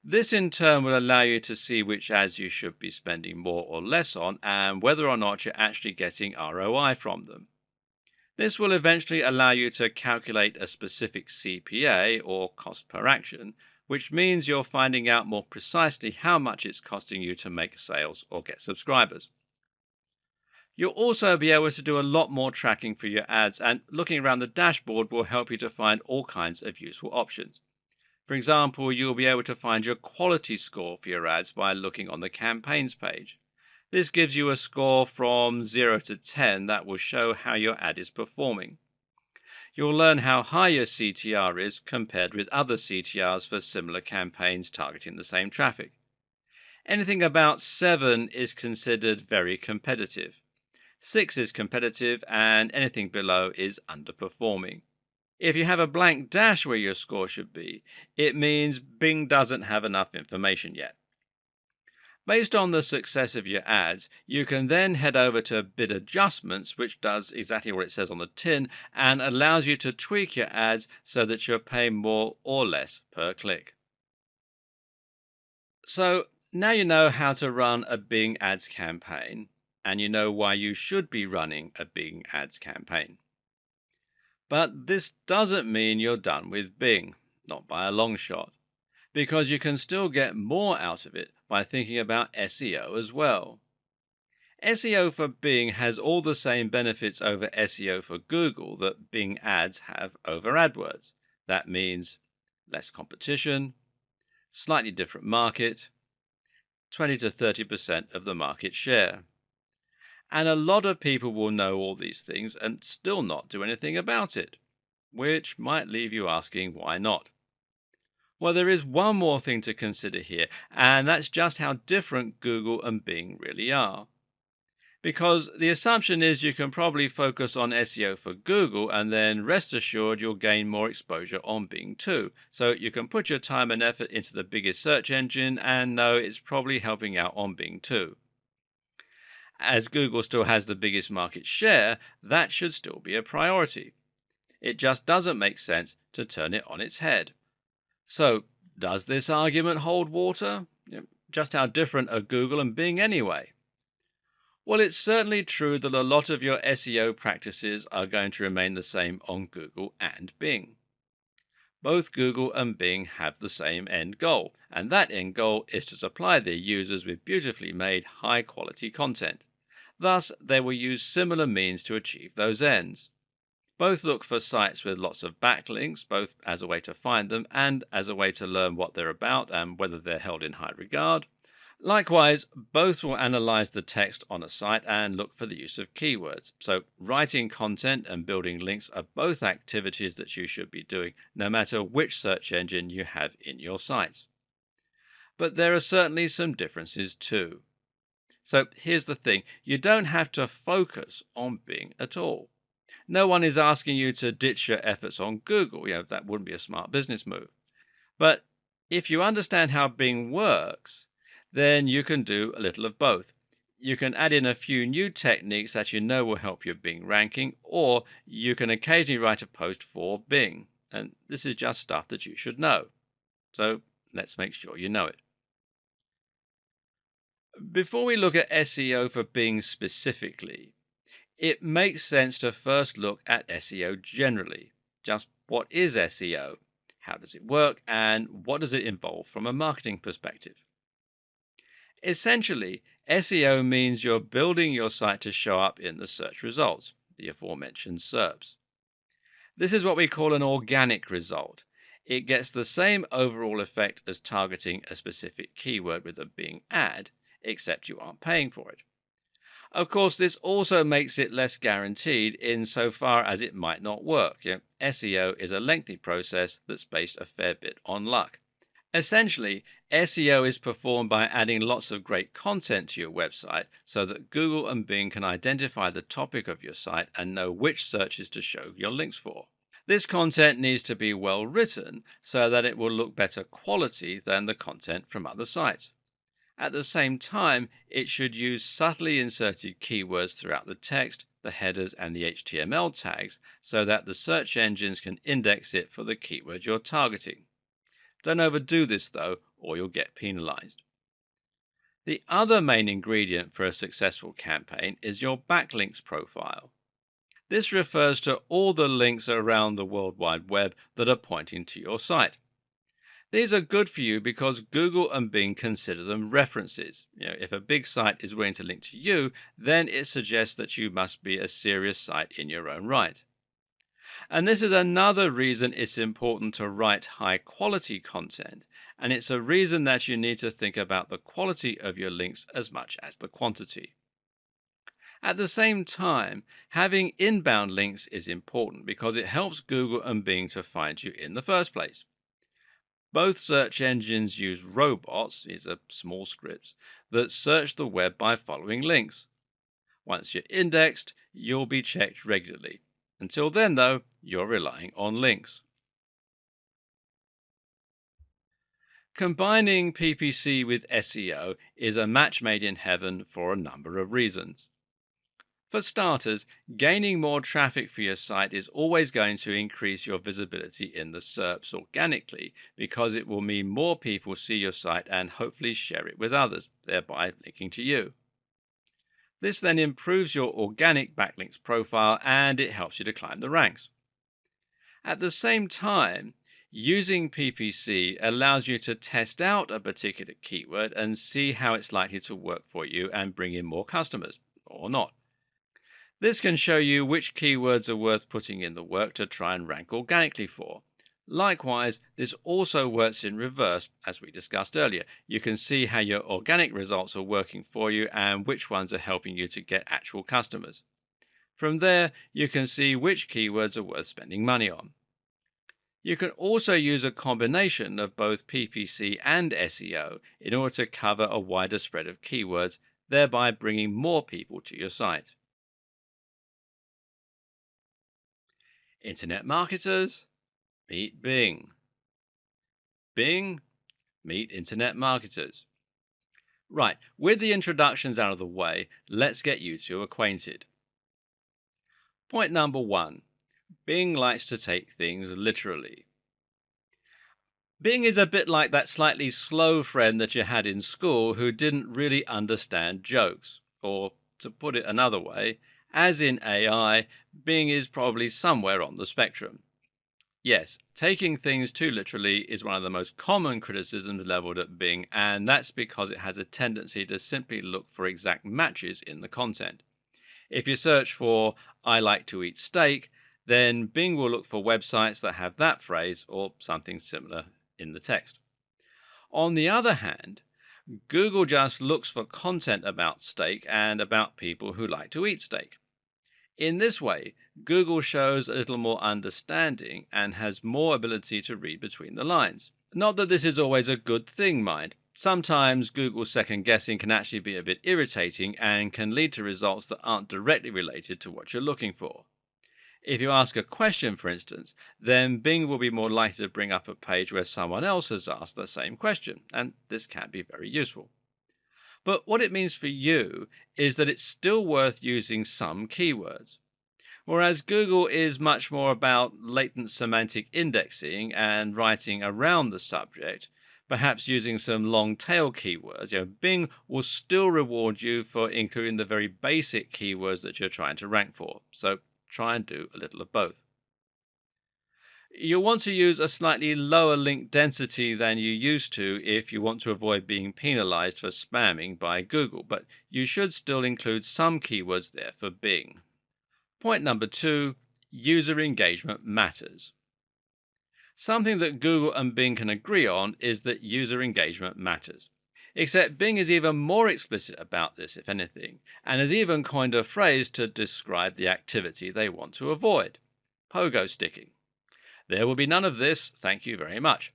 This in turn will allow you to see which ads you should be spending more or less on and whether or not you're actually getting ROI from them. This will eventually allow you to calculate a specific CPA, or cost per action, which means you're finding out more precisely how much it's costing you to make sales or get subscribers. You'll also be able to do a lot more tracking for your ads, and looking around the dashboard will help you to find all kinds of useful options. For example, you'll be able to find your quality score for your ads by looking on the campaigns page. This gives you a score from 0 to 10 that will show how your ad is performing. You'll learn how high your CTR is compared with other CTRs for similar campaigns targeting the same traffic. Anything about 7 is considered very competitive. 6 is competitive, and anything below is underperforming. If you have a blank dash where your score should be, it means Bing doesn't have enough information yet. Based on the success of your ads, you can then head over to Bid Adjustments, which does exactly what it says on the tin and allows you to tweak your ads so that you're paying more or less per click. So now you know how to run a Bing Ads campaign, and you know why you should be running a Bing Ads campaign. But this doesn't mean you're done with Bing, not by a long shot, because you can still get more out of it by thinking about SEO as well. SEO for Bing has all the same benefits over SEO for Google that Bing Ads have over AdWords. That means less competition, slightly different market, 20 to 30% of the market share. And a lot of people will know all these things and still not do anything about it, which might leave you asking why not. Well, there is one more thing to consider here, and that's just how different Google and Bing really are. Because the assumption is you can probably focus on SEO for Google, and then rest assured you'll gain more exposure on Bing too. So you can put your time and effort into the biggest search engine and know it's probably helping out on Bing too. As Google still has the biggest market share, that should still be a priority. It just doesn't make sense to turn it on its head. So, does this argument hold water? Just how different are Google and Bing anyway? Well, it's certainly true that a lot of your SEO practices are going to remain the same on Google and Bing. Both Google and Bing have the same end goal, and that end goal is to supply their users with beautifully made, high-quality content. Thus, they will use similar means to achieve those ends. Both look for sites with lots of backlinks, both as a way to find them and as a way to learn what they're about and whether they're held in high regard. Likewise, both will analyze the text on a site and look for the use of keywords. So, writing content and building links are both activities that you should be doing, no matter which search engine you have in your sites. But there are certainly some differences too. So, here's the thing, you don't have to focus on Bing at all. No one is asking you to ditch your efforts on Google. That wouldn't be a smart business move. But if you understand how Bing works, then you can do a little of both. You can add in a few new techniques that you know will help your Bing ranking, or you can occasionally write a post for Bing. And this is just stuff that you should know. So let's make sure you know it. Before we look at SEO for Bing specifically, it makes sense to first look at SEO generally. Just what is SEO? How does it work? And what does it involve from a marketing perspective? Essentially, SEO means you're building your site to show up in the search results, the aforementioned SERPs. This is what we call an organic result. It gets the same overall effect as targeting a specific keyword with a Bing ad, except you aren't paying for it. Of course, this also makes it less guaranteed insofar as it might not work. SEO is a lengthy process that's based a fair bit on luck. Essentially, SEO is performed by adding lots of great content to your website so that Google and Bing can identify the topic of your site and know which searches to show your links for. This content needs to be well written so that it will look better quality than the content from other sites. At the same time, it should use subtly inserted keywords throughout the text, the headers, and the HTML tags so that the search engines can index it for the keyword you're targeting. Don't overdo this though, or you'll get penalized. The other main ingredient for a successful campaign is your backlinks profile. This refers to all the links around the World Wide Web that are pointing to your site. These are good for you because Google and Bing consider them references. If a big site is willing to link to you, then it suggests that you must be a serious site in your own right. And this is another reason it's important to write high quality content. And it's a reason that you need to think about the quality of your links as much as the quantity. At the same time, having inbound links is important because it helps Google and Bing to find you in the first place. Both search engines use robots, these are small scripts, that search the web by following links. Once you're indexed, you'll be checked regularly. Until then, though, you're relying on links. Combining PPC with SEO is a match made in heaven for a number of reasons. For starters, gaining more traffic for your site is always going to increase your visibility in the SERPs organically because it will mean more people see your site and hopefully share it with others, thereby linking to you. This then improves your organic backlinks profile and it helps you to climb the ranks. At the same time, using PPC allows you to test out a particular keyword and see how it's likely to work for you and bring in more customers, or not. This can show you which keywords are worth putting in the work to try and rank organically for. Likewise, this also works in reverse, as we discussed earlier. You can see how your organic results are working for you and which ones are helping you to get actual customers. From there, you can see which keywords are worth spending money on. You can also use a combination of both PPC and SEO in order to cover a wider spread of keywords, thereby bringing more people to your site. Internet marketers, meet Bing. Bing, meet internet marketers. Right, with the introductions out of the way, let's get you two acquainted. Point number 1. Bing likes to take things literally. Bing is a bit like that slightly slow friend that you had in school who didn't really understand jokes. Or, to put it another way, as in AI, Bing is probably somewhere on the spectrum. Yes, taking things too literally is one of the most common criticisms leveled at Bing, and that's because it has a tendency to simply look for exact matches in the content. If you search for "I like to eat steak," then Bing will look for websites that have that phrase or something similar in the text. On the other hand, Google just looks for content about steak and about people who like to eat steak. In this way, Google shows a little more understanding and has more ability to read between the lines. Not that this is always a good thing, mind. Sometimes Google's second guessing can actually be a bit irritating and can lead to results that aren't directly related to what you're looking for. If you ask a question, for instance, then Bing will be more likely to bring up a page where someone else has asked the same question, and this can be very useful. But what it means for you is that it's still worth using some keywords. Whereas Google is much more about latent semantic indexing and writing around the subject, perhaps using some long tail keywords. Bing will still reward you for including the very basic keywords that you're trying to rank for. So try and do a little of both. You'll want to use a slightly lower link density than you used to if you want to avoid being penalized for spamming by Google, but you should still include some keywords there for Bing. Point number 2, user engagement matters. Something that Google and Bing can agree on is that user engagement matters. Except Bing is even more explicit about this, if anything, and has even coined a phrase to describe the activity they want to avoid: pogo sticking. There will be none of this, thank you very much.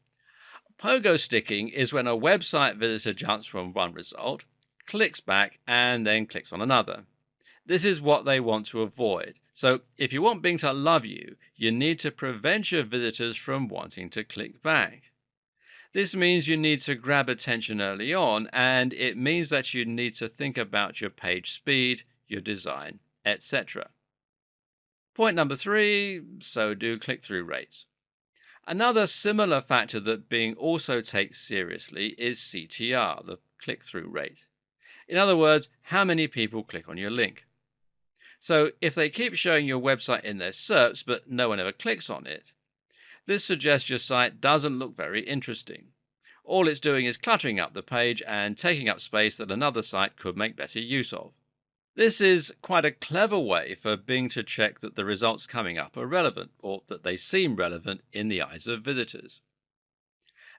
Pogo sticking is when a website visitor jumps from one result, clicks back, and then clicks on another. This is what they want to avoid. So if you want Bing to love you, you need to prevent your visitors from wanting to click back. This means you need to grab attention early on, and it means that you need to think about your page speed, your design, etc. Point number 3, so do click-through rates. Another similar factor that Bing also takes seriously is CTR, the click-through rate. In other words, how many people click on your link. So if they keep showing your website in their SERPs but no one ever clicks on it, this suggests your site doesn't look very interesting. All it's doing is cluttering up the page and taking up space that another site could make better use of. This is quite a clever way for Bing to check that the results coming up are relevant, or that they seem relevant in the eyes of visitors.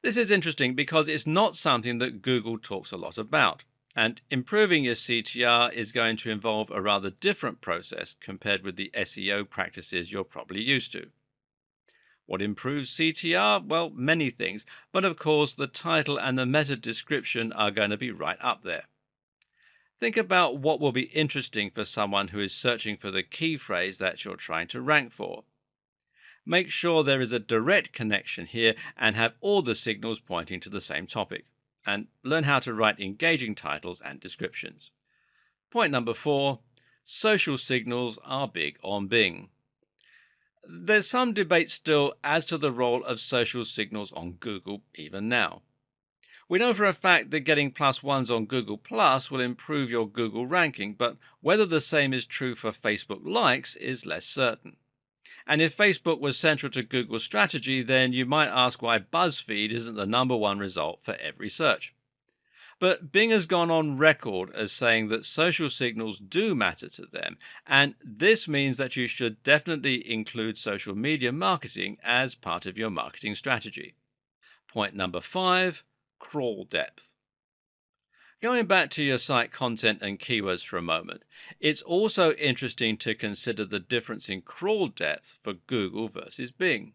This is interesting because it's not something that Google talks a lot about, and improving your CTR is going to involve a rather different process compared with the SEO practices you're probably used to. What improves CTR? Well, many things, but of course the title and the meta description are going to be right up there. Think about what will be interesting for someone who is searching for the key phrase that you're trying to rank for. Make sure there is a direct connection here and have all the signals pointing to the same topic. And learn how to write engaging titles and descriptions. Point number 4, social signals are big on Bing. There's some debate still as to the role of social signals on Google even now. We know for a fact that getting +1s on Google Plus will improve your Google ranking, but whether the same is true for Facebook likes is less certain. And if Facebook was central to Google's strategy, then you might ask why BuzzFeed isn't the #1 result for every search. But Bing has gone on record as saying that social signals do matter to them, and this means that you should definitely include social media marketing as part of your marketing strategy. Point number 5, crawl depth. Going back to your site content and keywords for a moment, it's also interesting to consider the difference in crawl depth for Google versus Bing.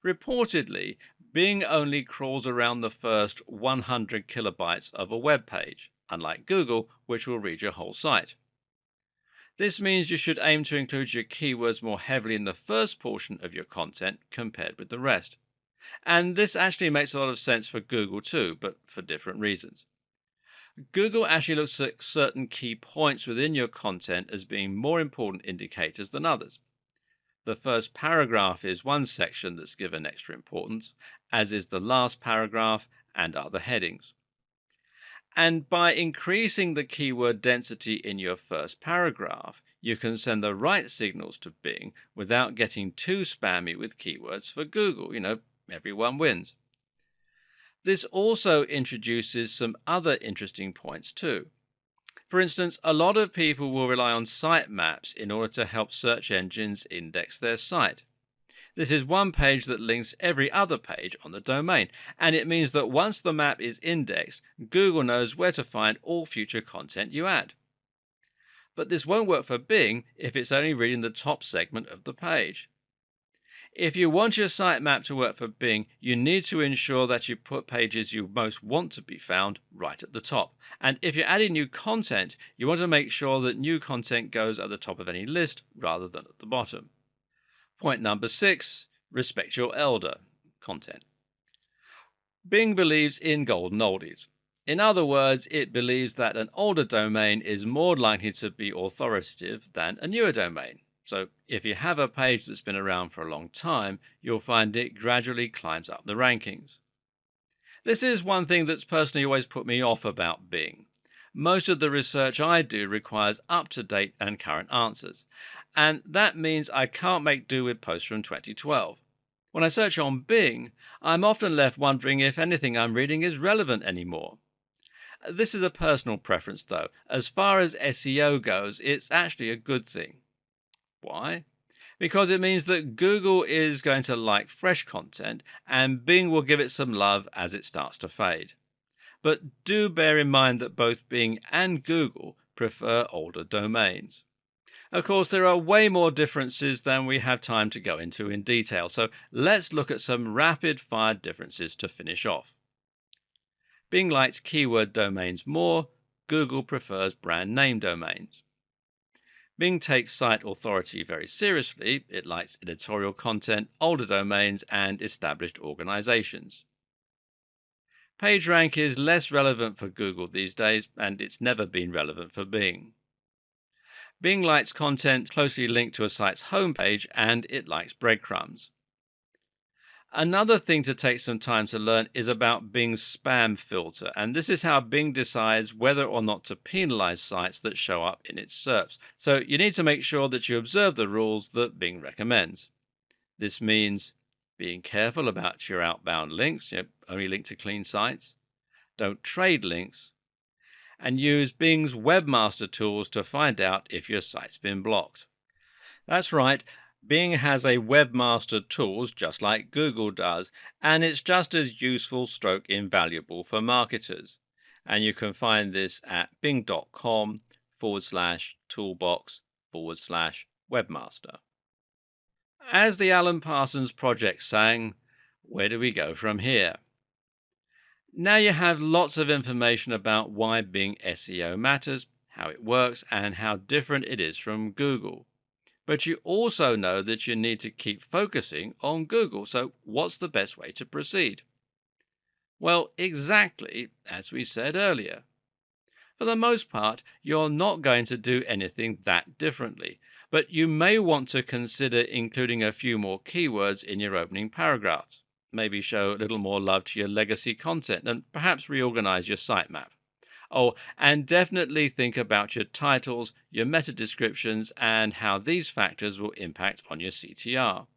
Reportedly, Bing only crawls around the first 100 kilobytes of a web page, unlike Google, which will read your whole site. This means you should aim to include your keywords more heavily in the first portion of your content compared with the rest. And this actually makes a lot of sense for Google too, but for different reasons. Google actually looks at certain key points within your content as being more important indicators than others. The first paragraph is one section that's given extra importance, as is the last paragraph and other headings. And by increasing the keyword density in your first paragraph, you can send the right signals to Bing without getting too spammy with keywords for Google. Everyone wins. This also introduces some other interesting points too. For instance, a lot of people will rely on sitemaps in order to help search engines index their site. This is one page that links every other page on the domain, and it means that once the map is indexed, Google knows where to find all future content you add. But this won't work for Bing if it's only reading the top segment of the page. If you want your sitemap to work for Bing, you need to ensure that you put pages you most want to be found right at the top. And if you're adding new content, you want to make sure that new content goes at the top of any list rather than at the bottom. Point number 6, respect your elder content. Bing believes in golden oldies. In other words, it believes that an older domain is more likely to be authoritative than a newer domain. So if you have a page that's been around for a long time, you'll find it gradually climbs up the rankings. This is one thing that's personally always put me off about Bing. Most of the research I do requires up to date and current answers, and that means I can't make do with posts from 2012. When I search on Bing, I'm often left wondering if anything I'm reading is relevant anymore. This is a personal preference, though. As far as SEO goes, it's actually a good thing. Why? Because it means that Google is going to like fresh content and Bing will give it some love as it starts to fade. But do bear in mind that both Bing and Google prefer older domains. Of course, there are way more differences than we have time to go into in detail, so let's look at some rapid fire differences to finish off. Bing likes keyword domains more, Google prefers brand name domains. Bing takes site authority very seriously. It likes editorial content, older domains, and established organizations. PageRank is less relevant for Google these days, and it's never been relevant for Bing. Bing likes content closely linked to a site's homepage, and it likes breadcrumbs. Another thing to take some time to learn is about Bing's spam filter, and this is how Bing decides whether or not to penalize sites that show up in its SERPs. So you need to make sure that you observe the rules that Bing recommends. This means being careful about your outbound links, only link to clean sites, don't trade links, and use Bing's webmaster tools to find out if your site's been blocked. That's right. Bing has a webmaster tools just like Google does, and it's just as useful stroke invaluable for marketers. And you can find this at bing.com/toolbox/webmaster. As the Alan Parsons Project sang, where do we go from here? Now you have lots of information about why Bing SEO matters, how it works, and how different it is from Google. But you also know that you need to keep focusing on Google. So what's the best way to proceed? Well, exactly as we said earlier. For the most part, you're not going to do anything that differently, but you may want to consider including a few more keywords in your opening paragraphs. Maybe show a little more love to your legacy content and perhaps reorganize your sitemap. Oh, and definitely think about your titles, your meta descriptions, and how these factors will impact on your CTR.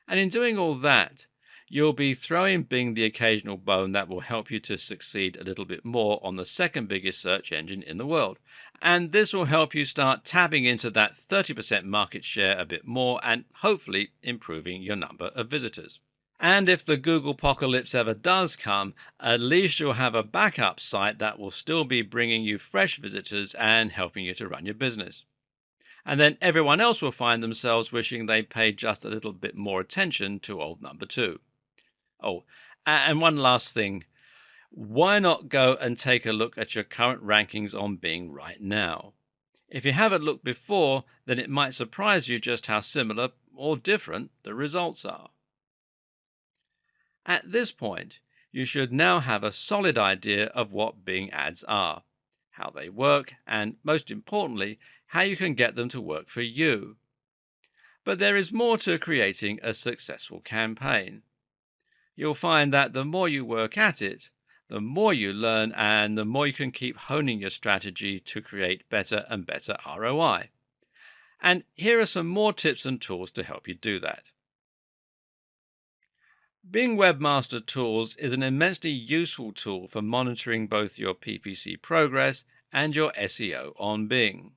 And in doing all that, you'll be throwing Bing the occasional bone that will help you to succeed a little bit more on the second biggest search engine in the world. And this will help you start tapping into that 30% market share a bit more and hopefully improving your number of visitors. And if the Google apocalypse ever does come, at least you'll have a backup site that will still be bringing you fresh visitors and helping you to run your business. And then everyone else will find themselves wishing they paid just a little bit more attention to old number 2. Oh, and one last thing. Why not go and take a look at your current rankings on Bing right now? If you haven't looked before, then it might surprise you just how similar or different the results are. At this point, you should now have a solid idea of what Bing ads are, how they work, and most importantly, how you can get them to work for you. But there is more to creating a successful campaign. You'll find that the more you work at it, the more you learn and the more you can keep honing your strategy to create better and better ROI. And here are some more tips and tools to help you do that. Bing Webmaster Tools is an immensely useful tool for monitoring both your PPC progress and your SEO on Bing.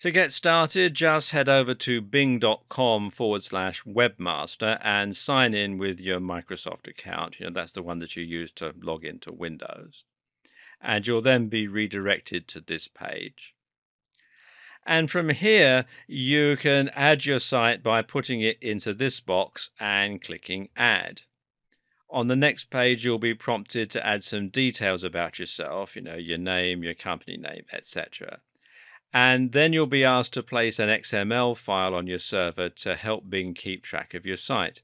To get started, just head over to bing.com/webmaster and sign in with your Microsoft account. That's the one that you use to log into Windows. And you'll then be redirected to this page. And from here, you can add your site by putting it into this box and clicking Add. On the next page, you'll be prompted to add some details about yourself, your name, your company name, etc. And then you'll be asked to place an XML file on your server to help Bing keep track of your site.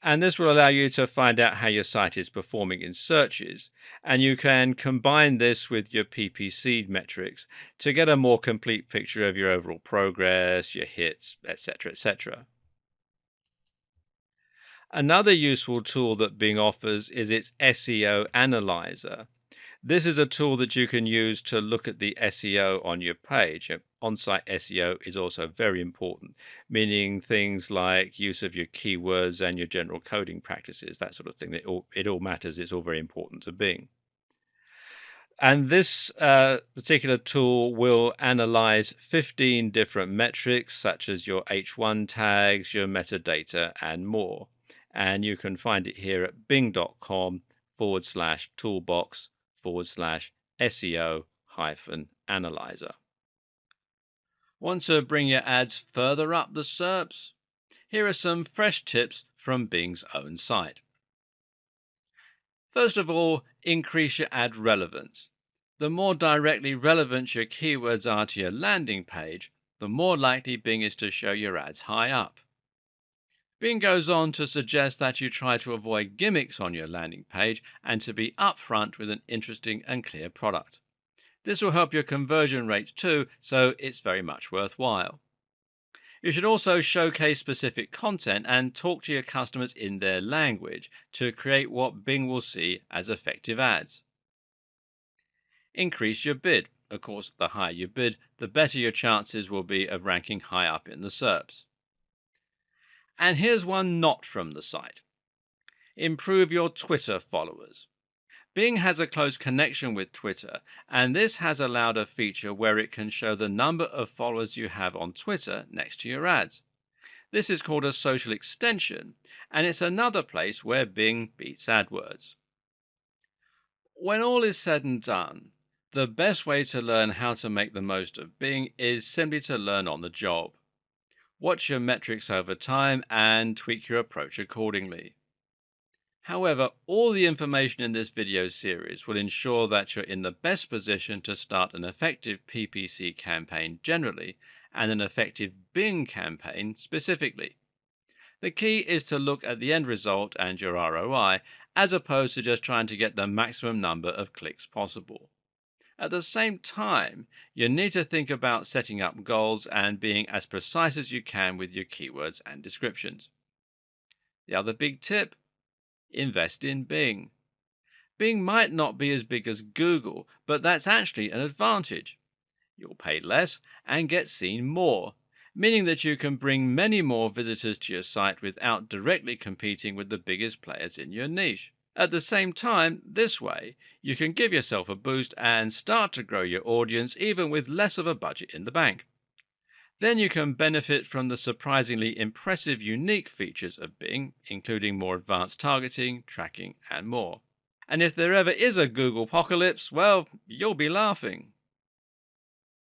And this will allow you to find out how your site is performing in searches. And you can combine this with your PPC metrics to get a more complete picture of your overall progress, your hits, etc., etc. Another useful tool that Bing offers is its SEO Analyzer. This is a tool that you can use to look at the SEO on your page. On-site SEO is also very important, meaning things like use of your keywords and your general coding practices, that sort of thing. It all matters. It's all very important to Bing. And this particular tool will analyze 15 different metrics, such as your H1 tags, your metadata, and more. And you can find it here at bing.com/toolbox/SEO analyzer. Want to bring your ads further up the SERPs? Here are some fresh tips from Bing's own site. First of all, increase your ad relevance. The more directly relevant your keywords are to your landing page, the more likely Bing is to show your ads high up. Bing goes on to suggest that you try to avoid gimmicks on your landing page and to be upfront with an interesting and clear product. This will help your conversion rates too, so it's very much worthwhile. You should also showcase specific content and talk to your customers in their language to create what Bing will see as effective ads. Increase your bid. Of course, the higher you bid, the better your chances will be of ranking high up in the SERPs. And here's one not from the site. Improve your Twitter followers. Bing has a close connection with Twitter, and this has allowed a feature where it can show the number of followers you have on Twitter next to your ads. This is called a social extension, and it's another place where Bing beats AdWords. When all is said and done, the best way to learn how to make the most of Bing is simply to learn on the job. Watch your metrics over time and tweak your approach accordingly. However, all the information in this video series will ensure that you're in the best position to start an effective PPC campaign generally and an effective Bing campaign specifically. The key is to look at the end result and your ROI as opposed to just trying to get the maximum number of clicks possible. At the same time, you need to think about setting up goals and being as precise as you can with your keywords and descriptions. The other big tip: invest in Bing. Bing might not be as big as Google, but that's actually an advantage. You'll pay less and get seen more, meaning that you can bring many more visitors to your site without directly competing with the biggest players in your niche. At the same time, this way, you can give yourself a boost and start to grow your audience even with less of a budget in the bank. Then you can benefit from the surprisingly impressive unique features of Bing, including more advanced targeting, tracking, and more. And if there ever is a Google apocalypse, well, you'll be laughing.